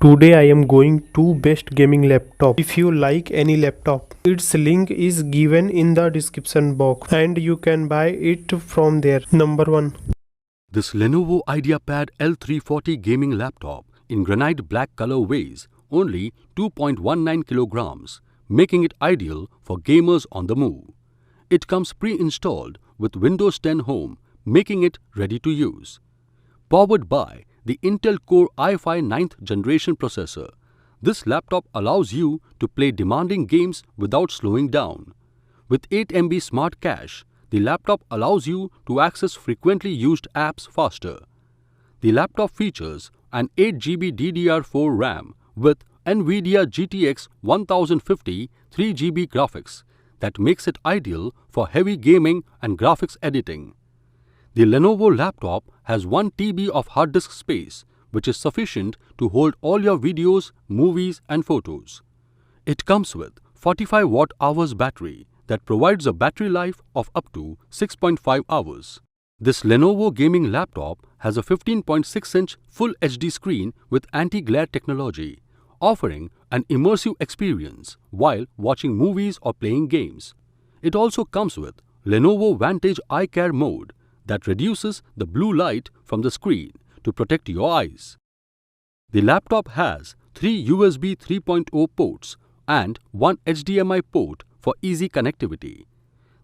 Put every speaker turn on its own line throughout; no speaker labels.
Today I am going to best gaming laptop. If you like any laptop, its link is given in the description box and you can buy it from there. Number 1.
This Lenovo IdeaPad L340 gaming laptop in granite black color weighs only 2.19 kilograms, making it ideal for gamers on the move. It comes pre-installed with Windows 10 Home, making it ready to use. Powered by the Intel Core i5 9th generation processor, this laptop allows you to play demanding games without slowing down. With 8 MB smart cache, the laptop allows you to access frequently used apps faster. The laptop features an 8 GB DDR4 RAM with NVIDIA GTX 1050 3 GB graphics that makes it ideal for heavy gaming and graphics editing. The Lenovo laptop has 1 TB of hard disk space, which is sufficient to hold all your videos, movies and photos. It comes with 45 watt-hours battery that provides a battery life of up to 6.5 hours. This Lenovo gaming laptop has a 15.6-inch Full HD screen with anti-glare technology, offering an immersive experience while watching movies or playing games. It also comes with Lenovo Vantage Eye Care mode that reduces the blue light from the screen to protect your eyes. The laptop has 3 USB 3.0 ports and 1 HDMI port for easy connectivity.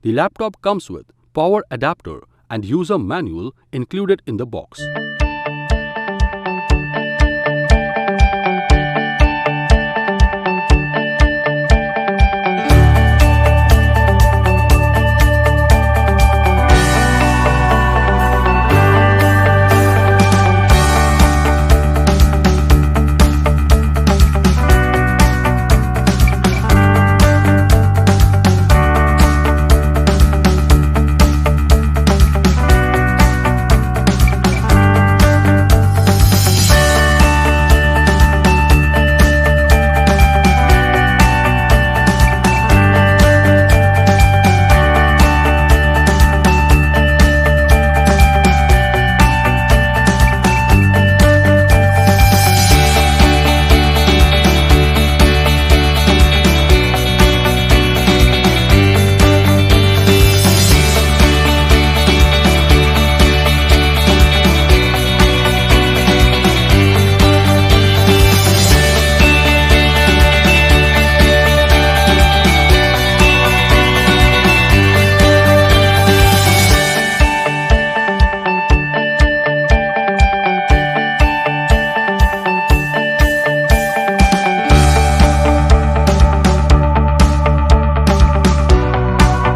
The laptop comes with power adapter and user manual included in the box.